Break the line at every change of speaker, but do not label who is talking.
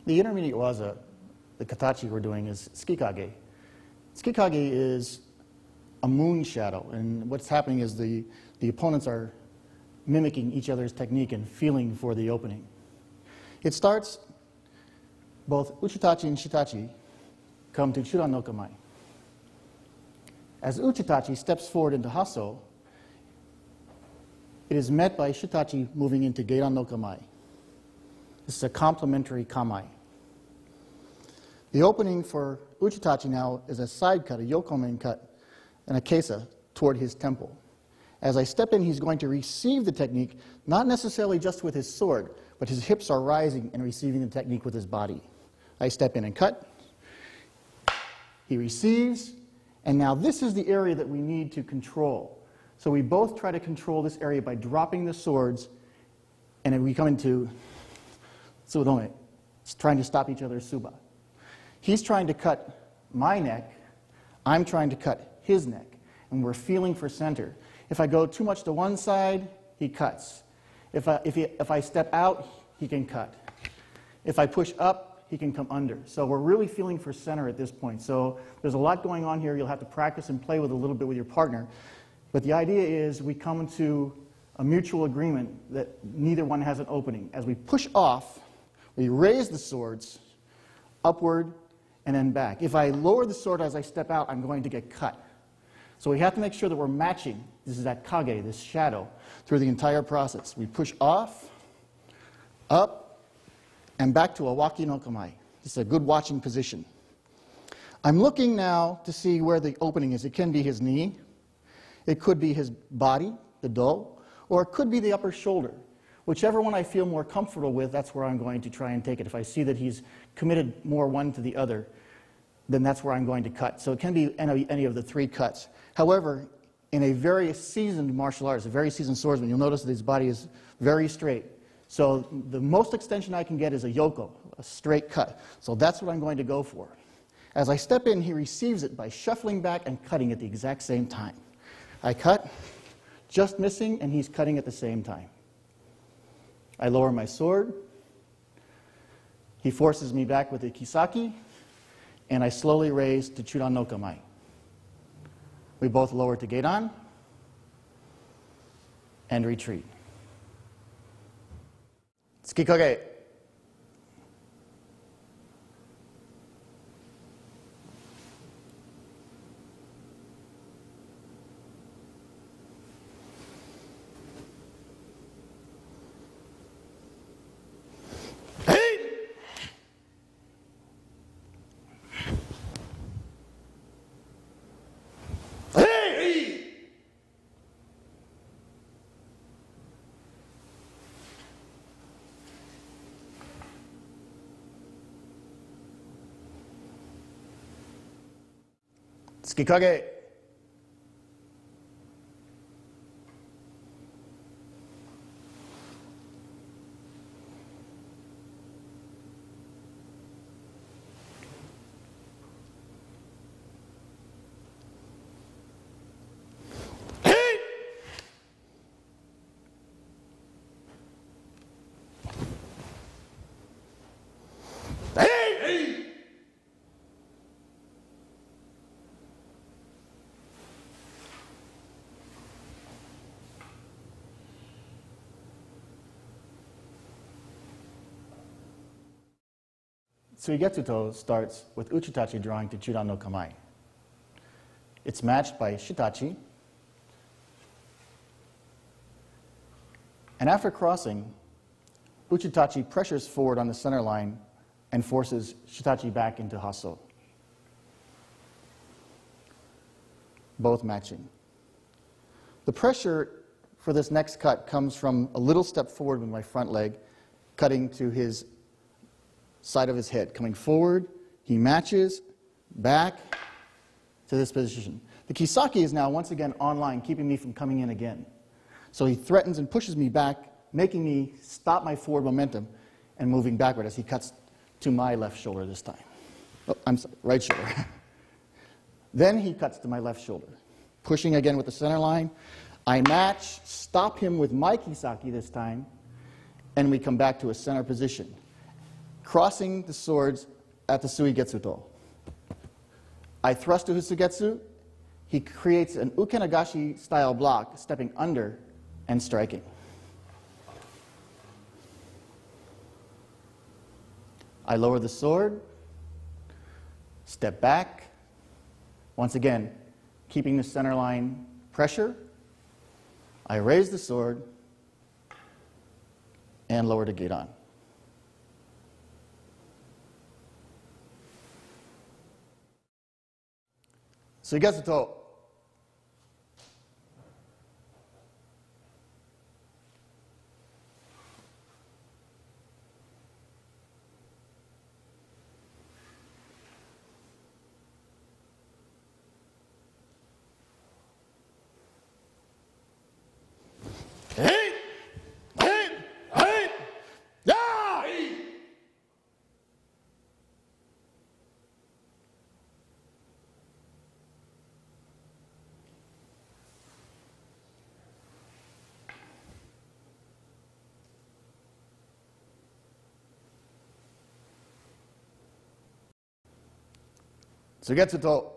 The intermediate waza, the katachi we're doing, is tsukikage. Tsukikage is a moon shadow, and what's happening is the opponents are mimicking each other's technique and feeling for the opening. It starts, both uchitachi and shitachi come to chudan no kamae. As uchitachi steps forward into hasso, it is met by shitachi moving into geiran no kamae. This is a complementary kamae. The opening for uchitachi now is a side cut, a yokomen cut, and a kesa toward his temple. As I step in, he's going to receive the technique, not necessarily just with his sword, but his hips are rising and receiving the technique with his body. I step in and cut. He receives, and now this is the area that we need to control. So we both try to control this area by dropping the swords, and then we come into tsurome. It's trying to stop each other's suba. He's trying to cut my neck, I'm trying to cut his neck, and we're feeling for center. If I go too much to one side, he cuts. If I step out, he can cut. If I push up, he can come under. So we're really feeling for center at this point. So there's a lot going on here. You'll have to practice and play with a little bit with your partner. But the idea is we come to a mutual agreement that neither one has an opening. As we push off, we raise the swords upward and then back. If I lower the sword as I step out, I'm going to get cut. So we have to make sure that we're matching. This is that kage, this shadow, through the entire process. We push off, up, and back to a waki no kamae. This is a good watching position. I'm looking now to see where the opening is. It can be his knee, it could be his body, the do, or it could be the upper shoulder. Whichever one I feel more comfortable with, that's where I'm going to try and take it. If I see that he's committed more one to the other, then that's where I'm going to cut. So it can be any of the three cuts. However, in a very seasoned martial artist, a very seasoned swordsman, you'll notice that his body is very straight. So the most extension I can get is a yoko, a straight cut. So that's what I'm going to go for. As I step in, he receives it by shuffling back and cutting at the exact same time. I cut, just missing, and he's cutting at the same time. I lower my sword. He forces me back with a kisaki, and I slowly raise to chudan no kamae. We both lower to geiran and retreat. Tsukikage. Tsukikage. Suigetsuto starts with uchitachi drawing to chudan no kamae. It's matched by shitachi. And after crossing, uchitachi pressures forward on the center line and forces shitachi back into hasso. Both matching. The pressure for this next cut comes from a little step forward with my front leg, cutting to his side of his head. Coming forward, he matches, back to this position. The kisaki is now once again online, keeping me from coming in again. So he threatens and pushes me back, making me stop my forward momentum and moving backward as he cuts to my left shoulder this time. Oh, I'm sorry, right shoulder. Then he cuts to my left shoulder. Pushing again with the center line. I match, stop him with my kisaki this time, and we come back to a center position. crossing the swords at the suigetsuto. I thrust to his sugetsu. He creates an ukenagashi style block, stepping under and striking. I lower the sword, step back, once again, keeping the center line pressure. I raise the sword and lower the gedan. Suigetsuto. Hey! Hey! Hey! Yeah! Suigetsuto.